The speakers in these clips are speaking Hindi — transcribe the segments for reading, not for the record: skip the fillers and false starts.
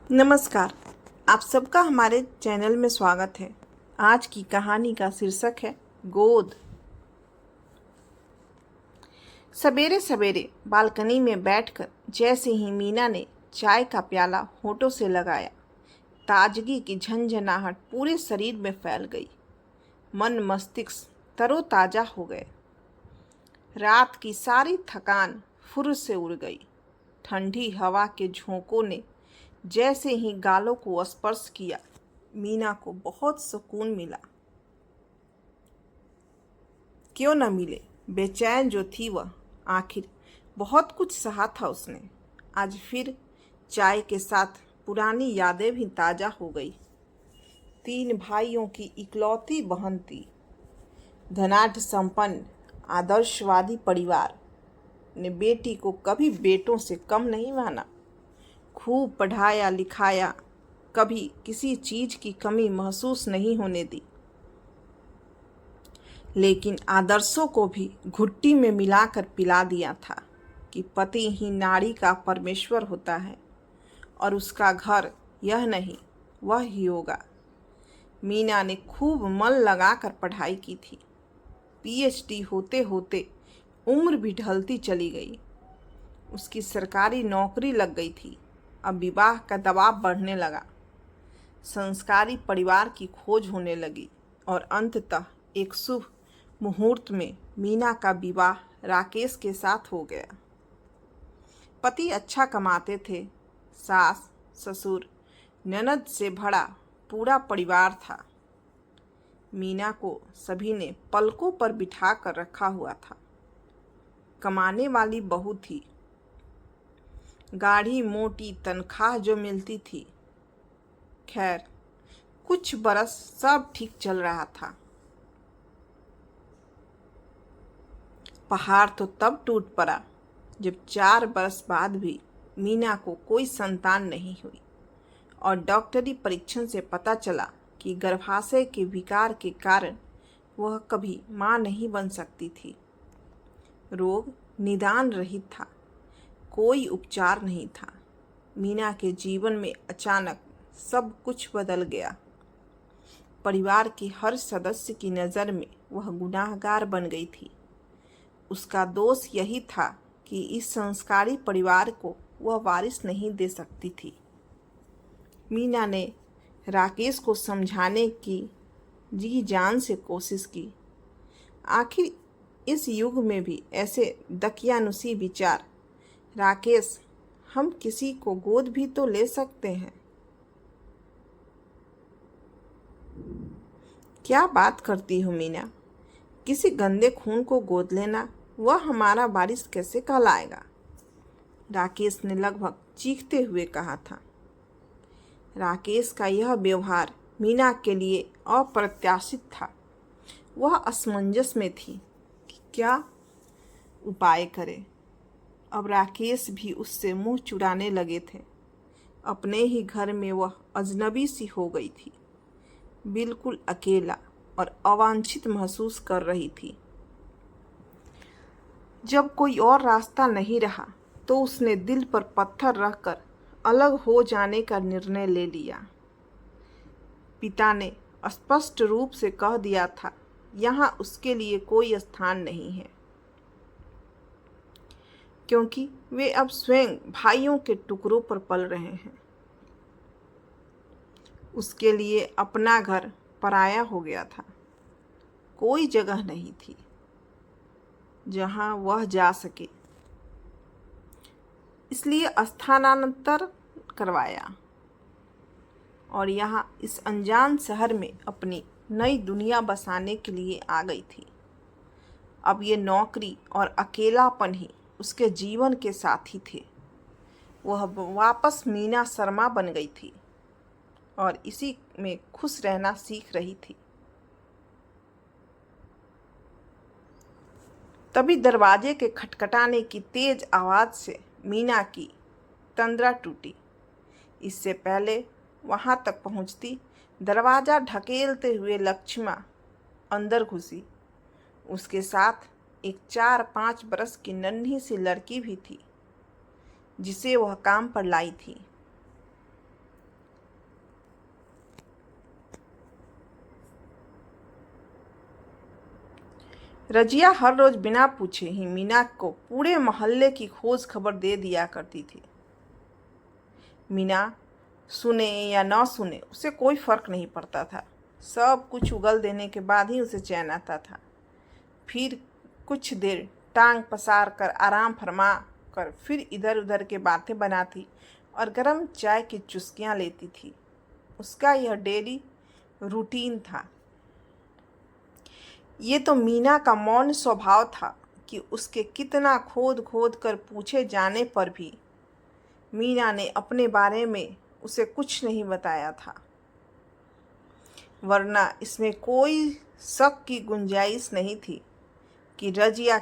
नमस्कार। आप सबका हमारे चैनल में स्वागत है। आज की कहानी का शीर्षक है गोद। सवेरे सवेरे बालकनी में बैठकर जैसे ही मीना ने चाय का प्याला होठों से लगाया, ताजगी की झंझनाहट पूरे शरीर में फैल गई। मन मस्तिष्क तरोताजा हो गए। रात की सारी थकान फुर्र से उड़ गई। ठंडी हवा के झोंकों ने जैसे ही गालों को स्पर्श किया, मीना को बहुत सुकून मिला। क्यों न मिले, बेचैन जो थी वह, आखिर बहुत कुछ सहा था उसने। आज फिर चाय के साथ पुरानी यादें भी ताजा हो गई। 3 भाइयों की इकलौती बहन थी। धनाढ़ संपन्न आदर्शवादी परिवार ने बेटी को कभी बेटों से कम नहीं माना। खूब पढ़ाया लिखाया, कभी किसी चीज की कमी महसूस नहीं होने दी। लेकिन आदर्शों को भी घुट्टी में मिलाकर पिला दिया था कि पति ही नारी का परमेश्वर होता है और उसका घर यह नहीं वह ही होगा। मीना ने खूब मन लगाकर पढ़ाई की थी। पीएचडी होते होते उम्र भी ढलती चली गई। उसकी सरकारी नौकरी लग गई थी। अब विवाह का दबाव बढ़ने लगा। संस्कारी परिवार की खोज होने लगी और अंततः एक शुभ मुहूर्त में मीना का विवाह राकेश के साथ हो गया। पति अच्छा कमाते थे। सास ससुर ननद से भरा पूरा परिवार था। मीना को सभी ने पलकों पर बिठा कर रखा हुआ था। कमाने वाली बहू थी। गाढ़ी मोटी तनख्वाह जो मिलती थी। खैर, कुछ बरस सब ठीक चल रहा था। पहाड़ तो तब टूट पड़ा जब 4 बरस बाद भी मीना को कोई संतान नहीं हुई और डॉक्टरी परीक्षण से पता चला कि गर्भाशय के विकार के कारण वह कभी मां नहीं बन सकती थी। रोग निदान रहित था। कोई उपचार नहीं था। मीना के जीवन में अचानक सब कुछ बदल गया। परिवार के हर सदस्य की नज़र में वह गुनाहगार बन गई थी। उसका दोष यही था कि इस संस्कारी परिवार को वह वारिस नहीं दे सकती थी। मीना ने राकेश को समझाने की जी जान से कोशिश की। आखिर इस युग में भी ऐसे दकियानुसी विचार। राकेश, हम किसी को गोद भी तो ले सकते हैं। क्या बात करती हो मीना? किसी गंदे खून को गोद लेना वह हमारा वारिस कैसे कहलाएगा? राकेश ने लगभग चीखते हुए कहा था। राकेश का यह व्यवहार मीना के लिए अप्रत्याशित था। वह असमंजस में थी कि क्या उपाय करे। अब राकेश भी उससे मुंह चुराने लगे थे। अपने ही घर में वह अजनबी सी हो गई थी। बिल्कुल अकेला और अवांछित महसूस कर रही थी। जब कोई और रास्ता नहीं रहा तो उसने दिल पर पत्थर रखकर अलग हो जाने का निर्णय ले लिया। पिता ने स्पष्ट रूप से कह दिया था, यहाँ उसके लिए कोई स्थान नहीं है, क्योंकि वे अब स्वयं भाइयों के टुकड़ों पर पल रहे हैं। उसके लिए अपना घर पराया हो गया था। कोई जगह नहीं थी जहां वह जा सके। इसलिए स्थानांतर करवाया और यहाँ इस अनजान शहर में अपनी नई दुनिया बसाने के लिए आ गई थी। अब ये नौकरी और अकेलापन ही उसके जीवन के साथी थे। वह वापस मीना शर्मा बन गई थी और इसी में खुश रहना सीख रही थी। तभी दरवाजे के खटखटाने की तेज आवाज़ से मीना की तंद्रा टूटी। इससे पहले वहां तक पहुंचती, दरवाज़ा ढकेलते हुए लक्ष्मा अंदर घुसी। उसके साथ एक 4-5 बरस की नन्ही सी लड़की भी थी, जिसे वह काम पर लाई थी। रजिया हर रोज बिना पूछे ही मीना को पूरे मोहल्ले की खोज खबर दे दिया करती थी। मीना सुने या न सुने उसे कोई फर्क नहीं पड़ता था। सब कुछ उगल देने के बाद ही उसे चैन आता था। फिर कुछ देर टांग पसार कर आराम फरमा कर फिर इधर उधर के बातें बनाती और गर्म चाय की चुस्कियां लेती थी। उसका यह डेली रूटीन था। ये तो मीना का मौन स्वभाव था कि उसके कितना खोद खोद कर पूछे जाने पर भी मीना ने अपने बारे में उसे कुछ नहीं बताया था, वरना इसमें कोई शक की गुंजाइश नहीं थी कि रजिया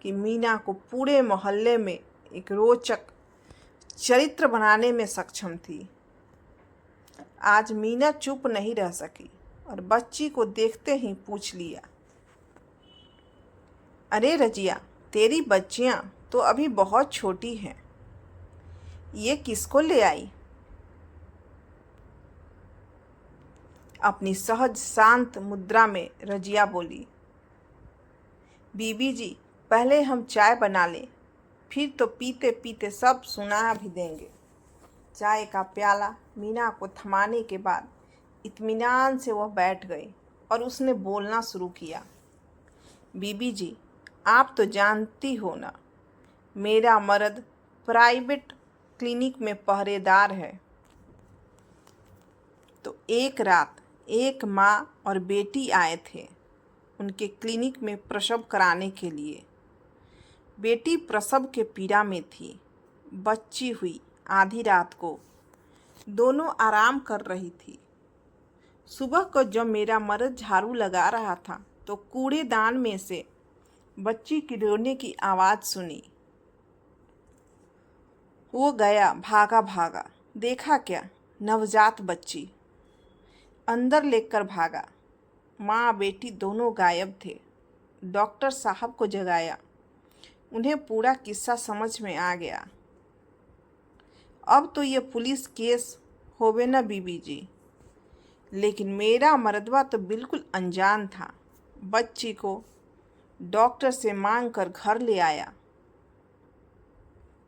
की मीना को पूरे मोहल्ले में एक रोचक चरित्र बनाने में सक्षम थी। आज मीना चुप नहीं रह सकी और बच्ची को देखते ही पूछ लिया, अरे रजिया, तेरी बच्चियां तो अभी बहुत छोटी हैं, ये किसको ले आई? अपनी सहज शांत मुद्रा में रजिया बोली, बीबी जी, पहले हम चाय बना लें, फिर तो पीते पीते सब सुना भी देंगे। चाय का प्याला मीना को थमाने के बाद इत्मीनान से वह बैठ गई और उसने बोलना शुरू किया, बीबी जी, आप तो जानती हो ना, मेरा मर्द प्राइवेट क्लिनिक में पहरेदार है। तो एक रात एक माँ और बेटी आए थे उनके क्लिनिक में प्रसव कराने के लिए। बेटी प्रसव के पीड़ा में थी। बच्ची हुई आधी रात को। दोनों आराम कर रही थी। सुबह को जब मेरा मर्द झाड़ू लगा रहा था तो कूड़ेदान में से बच्ची की रोने की आवाज़ सुनी। वो गया भागा भागा, देखा क्या, नवजात बच्ची। अंदर लेकर भागा। माँ बेटी दोनों गायब थे। डॉक्टर साहब को जगाया। उन्हें पूरा किस्सा समझ में आ गया। अब तो ये पुलिस केस होवे ना बीबी जी, लेकिन मेरा मर्दवा तो बिल्कुल अनजान था। बच्ची को डॉक्टर से मांग कर घर ले आया।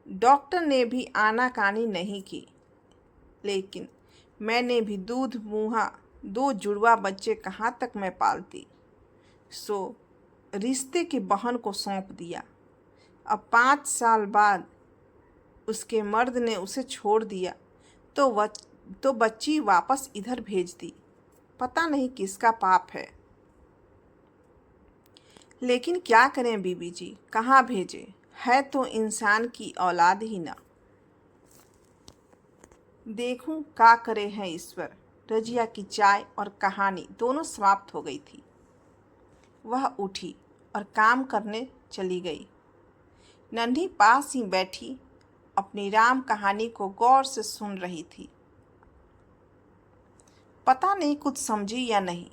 डॉक्टर ने भी आनाकानी नहीं की, लेकिन मैंने भी दूध मुहा 2 जुड़वा बच्चे कहाँ तक मैं पालती, सो रिश्ते की बहन को सौंप दिया। अब 5 साल बाद उसके मर्द ने उसे छोड़ दिया तो बच्ची वापस इधर भेज दी। पता नहीं किसका पाप है, लेकिन क्या करें बीबी जी, कहाँ भेजे, है तो इंसान की औलाद ही ना। देखूं का करे हैं ईश्वर। रजिया की चाय और कहानी दोनों समाप्त हो गई थी। वह उठी और काम करने चली गई। नन्ही पास ही बैठी अपनी राम कहानी को गौर से सुन रही थी। पता नहीं कुछ समझी या नहीं,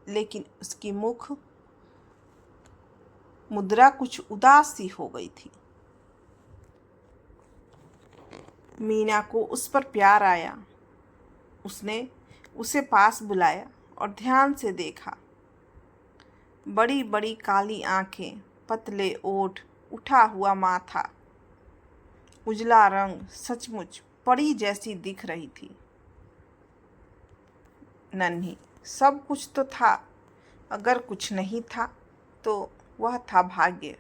लेकिन उसकी मुख मुद्रा कुछ उदास सी हो गई थी। मीना को उस पर प्यार आया। उसने उसे पास बुलाया और ध्यान से देखा। बड़ी बड़ी काली आंखें, पतले ओठ, उठा हुआ माथा, उजला रंग, सचमुच परी जैसी दिख रही थी। नन्ही, सब कुछ तो था, अगर कुछ नहीं था तो वह था भाग्य।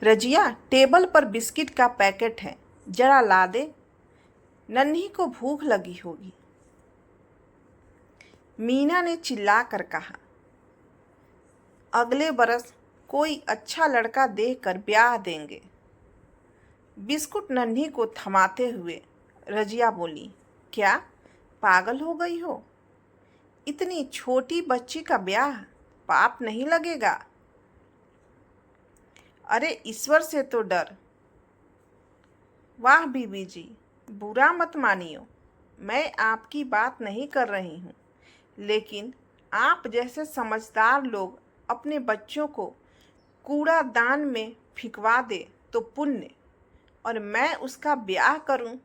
रजिया, टेबल पर बिस्किट का पैकेट है, जरा ला दे, नन्ही को भूख लगी होगी। मीना ने चिल्लाकर कहा। अगले बरस कोई अच्छा लड़का देखकर ब्याह देंगे। बिस्कुट नन्ही को थमाते हुए रजिया बोली, क्या पागल हो गई हो? इतनी छोटी बच्ची का ब्याह पाप नहीं लगेगा? अरे ईश्वर से तो डर। वाह बीबी जी, बुरा मत मानियो, मैं आपकी बात नहीं कर रही हूँ, लेकिन आप जैसे समझदार लोग अपने बच्चों को कूड़ादान में फिकवा दे तो पुण्य, और मैं उसका ब्याह करूं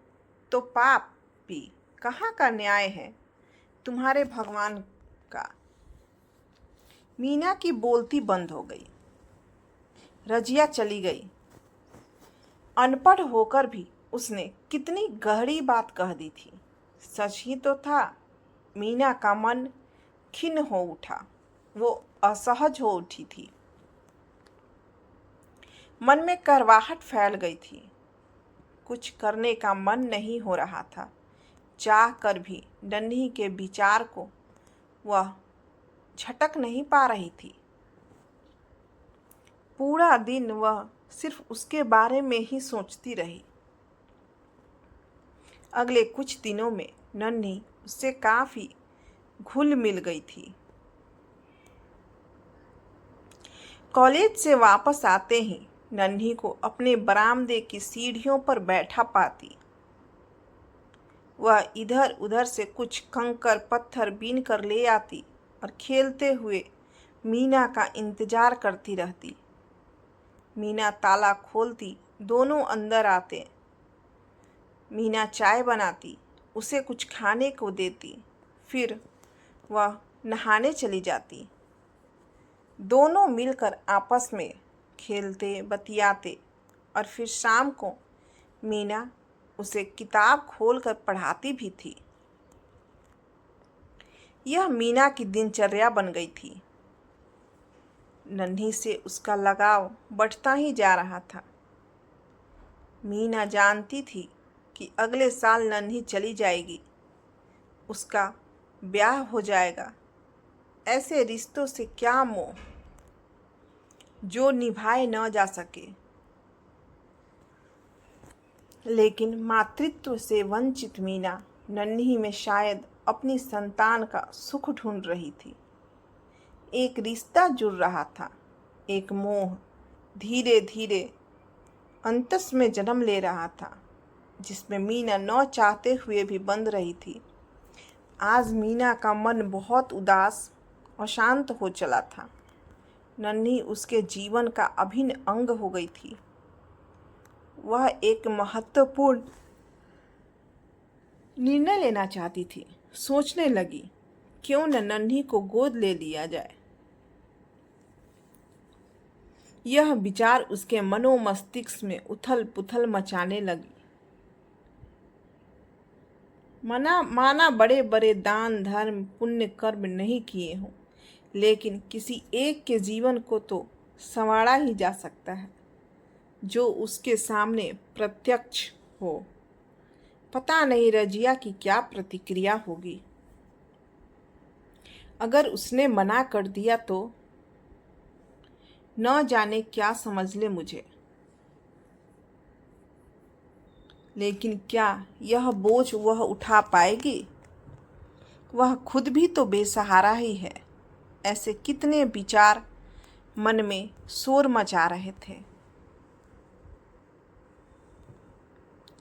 तो पाप भी। कहाँ का न्याय है तुम्हारे भगवान का। मीना की बोलती बंद हो गई। रजिया चली गई। अनपढ़ होकर भी उसने कितनी गहरी बात कह दी थी। सच ही तो था, मीना का मन खिन्न हो उठा। वो असहज हो उठी थी। मन में करवाहट फैल गई थी। कुछ करने का मन नहीं हो रहा था। चाह कर भी नन्ही के विचार को वह झटक नहीं पा रही थी। पूरा दिन वह सिर्फ उसके बारे में ही सोचती रही। अगले कुछ दिनों में नन्ही उससे काफी घुल मिल गई थी। कॉलेज से वापस आते ही नन्ही को अपने बरामदे की सीढ़ियों पर बैठा पाती। वह इधर उधर से कुछ कंकर पत्थर बीन कर ले आती और खेलते हुए मीना का इंतजार करती रहती। मीना ताला खोलती, दोनों अंदर आते। मीना चाय बनाती, उसे कुछ खाने को देती, फिर वह नहाने चली जाती। दोनों मिलकर आपस में खेलते बतियाते और फिर शाम को मीना उसे किताब खोलकर पढ़ाती भी थी। यह मीना की दिनचर्या बन गई थी। नन्ही से उसका लगाव बढ़ता ही जा रहा था। मीना जानती थी कि अगले साल नन्ही चली जाएगी, उसका ब्याह हो जाएगा। ऐसे रिश्तों से क्या मोह जो निभाए न जा सके। लेकिन मातृत्व से वंचित मीना नन्ही में शायद अपनी संतान का सुख ढूंढ रही थी। एक रिश्ता जुड़ रहा था, एक मोह धीरे धीरे अंतस में जन्म ले रहा था, जिसमें मीना न चाहते हुए भी बंध रही थी। आज मीना का मन बहुत उदास और शांत हो चला था। नन्ही उसके जीवन का अभिन्न अंग हो गई थी। वह एक महत्वपूर्ण निर्णय लेना चाहती थी। सोचने लगी, क्यों न नन्ही को गोद ले लिया जाए। यह विचार उसके मनोमस्तिष्क में उथल पुथल मचाने लगी। माना बड़े बड़े दान धर्म पुण्य कर्म नहीं किए हों, लेकिन किसी एक के जीवन को तो संवारा ही जा सकता है जो उसके सामने प्रत्यक्ष हो। पता नहीं रजिया की क्या प्रतिक्रिया होगी। अगर उसने मना कर दिया तो न जाने क्या समझ ले मुझे। लेकिन क्या यह बोझ वह उठा पाएगी? वह खुद भी तो बेसहारा ही है। ऐसे कितने विचार मन में शोर मचा रहे थे।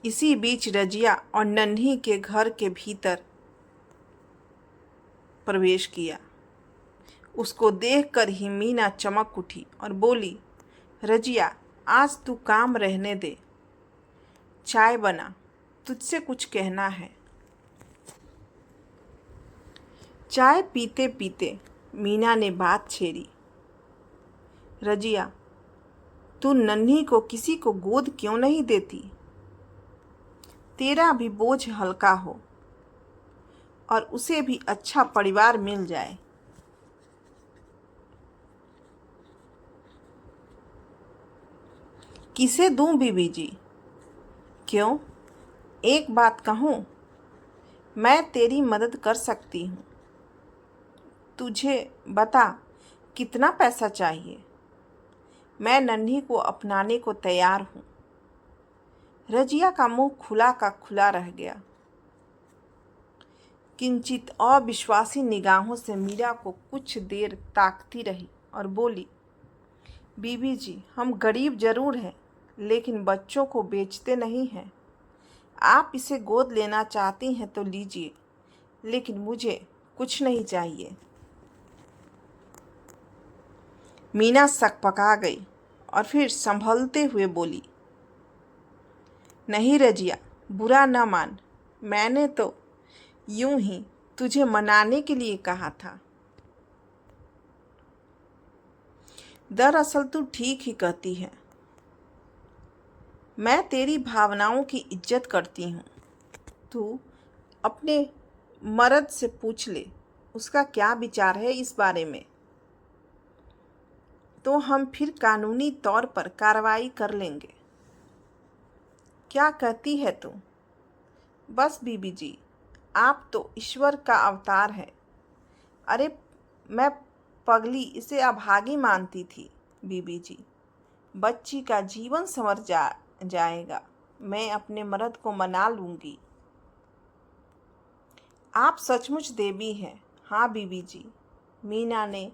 इसी बीच रजिया और नन्ही के घर के भीतर प्रवेश किया। उसको देखकर ही मीना चमक उठी और बोली, रजिया, आज तू काम रहने दे, चाय बना, तुझसे कुछ कहना है। चाय पीते पीते मीना ने बात छेड़ी, रजिया, तू नन्ही को किसी को गोद क्यों नहीं देती? तेरा भी बोझ हल्का हो और उसे भी अच्छा परिवार मिल जाए। किसे दूं बीबी जी? क्यों? एक बात कहूं, मैं तेरी मदद कर सकती हूँ। तुझे बता, कितना पैसा चाहिए? मैं नन्ही को अपनाने को तैयार हूँ। रजिया का मुंह खुला का खुला रह गया। किंचित अविश्वासी निगाहों से मीरा को कुछ देर ताकती रही और बोली, बीबी जी, हम गरीब जरूर हैं, लेकिन बच्चों को बेचते नहीं हैं। आप इसे गोद लेना चाहती हैं तो लीजिए, लेकिन मुझे कुछ नहीं चाहिए। मीना सकपका गई और फिर संभलते हुए बोली, नहीं रजिया, बुरा न मान, मैंने तो यूं ही तुझे मनाने के लिए कहा था। दरअसल तू ठीक ही कहती है। मैं तेरी भावनाओं की इज्जत करती हूँ। तू अपने मर्द से पूछ ले, उसका क्या विचार है इस बारे में, तो हम फिर कानूनी तौर पर कार्रवाई कर लेंगे। क्या कहती है तू? बस बीबी जी, आप तो ईश्वर का अवतार है। अरे मैं पगली इसे अभागी मानती थी बीबी जी। बच्ची का जीवन संवर जाएगा। मैं अपने मर्द को मना लूंगी। आप सचमुच देवी हैं। हाँ बीबी जी। मीना ने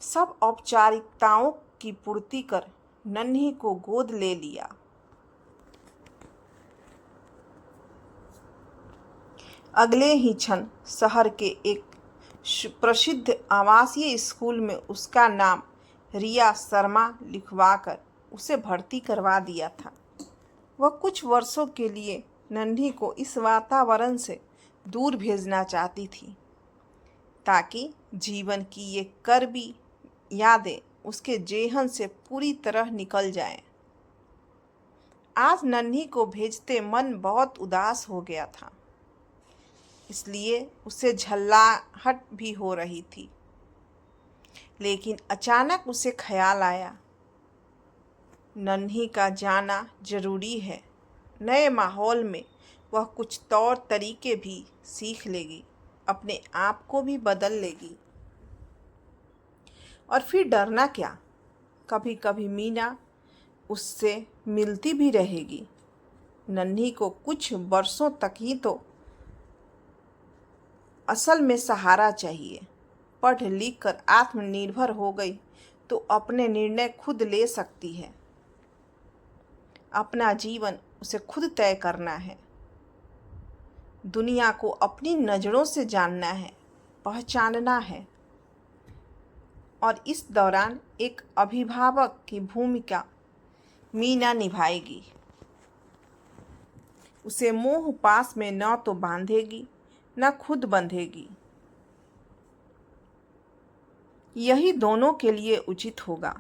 सब औपचारिकताओं की पूर्ति कर नन्ही को गोद ले लिया। अगले ही क्षण शहर के एक प्रसिद्ध आवासीय स्कूल में उसका नाम रिया शर्मा लिखवाकर उसे भर्ती करवा दिया था। वह कुछ वर्षों के लिए नन्ही को इस वातावरण से दूर भेजना चाहती थी, ताकि जीवन की ये कड़वी यादें उसके जेहन से पूरी तरह निकल जाएं। आज नन्ही को भेजते मन बहुत उदास हो गया था, इसलिए उसे झल्लाहट भी हो रही थी। लेकिन अचानक उसे ख्याल आया, नन्ही का जाना जरूरी है। नए माहौल में वह कुछ तौर तरीके भी सीख लेगी, अपने आप को भी बदल लेगी। और फिर डरना क्या, कभी कभी मीना उससे मिलती भी रहेगी। नन्ही को कुछ वर्षों तक ही तो असल में सहारा चाहिए। पढ़ लिख कर आत्मनिर्भर हो गई तो अपने निर्णय खुद ले सकती है। अपना जीवन उसे खुद तय करना है। दुनिया को अपनी नज़रों से जानना है, पहचानना है। और इस दौरान एक अभिभावक की भूमिका मीना निभाएगी। उसे मोह पास में न तो बांधेगी न खुद बंधेगी। यही दोनों के लिए उचित होगा।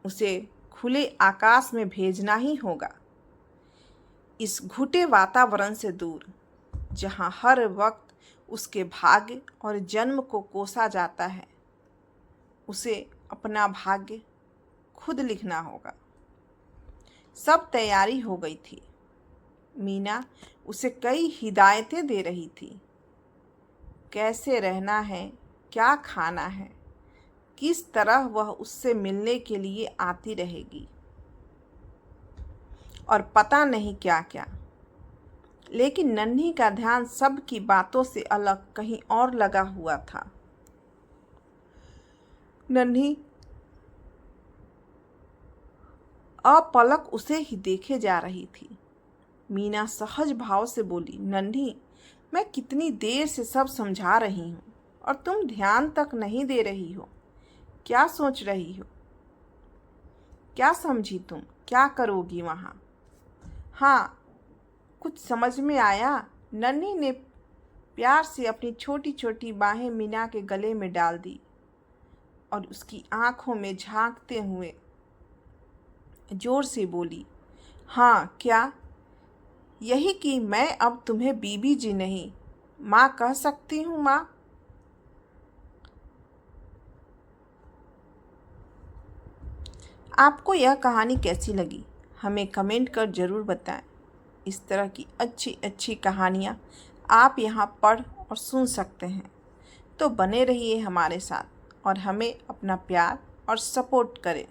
उसे खुले आकाश में भेजना ही होगा, इस घुटे वातावरण से दूर, जहाँ हर वक्त उसके भाग्य और जन्म को कोसा जाता है। उसे अपना भाग्य खुद लिखना होगा। सब तैयारी हो गई थी। मीना उसे कई हिदायतें दे रही थी। कैसे रहना है, क्या खाना है, किस तरह वह उससे मिलने के लिए आती रहेगी, और पता नहीं क्या क्या। लेकिन नन्ही का ध्यान सब की बातों से अलग कहीं और लगा हुआ था। नन्ही अपलक उसे ही देखे जा रही थी। मीना सहज भाव से बोली, नन्ही, मैं कितनी देर से सब समझा रही हूँ और तुम ध्यान तक नहीं दे रही हो। क्या सोच रही हो? क्या समझी तुम? क्या करोगी वहाँ? हाँ, कुछ समझ में आया? नन्ही ने प्यार से अपनी छोटी छोटी बाहें मीना के गले में डाल दी और उसकी आंखों में झांकते हुए जोर से बोली, हाँ क्या? यही कि मैं अब तुम्हें बीबी जी नहीं, माँ कह सकती हूँ। माँ, आपको यह कहानी कैसी लगी हमें कमेंट कर ज़रूर बताएं। इस तरह की अच्छी अच्छी कहानियाँ आप यहाँ पढ़ और सुन सकते हैं। तो बने रहिए हमारे साथ और हमें अपना प्यार और सपोर्ट करें।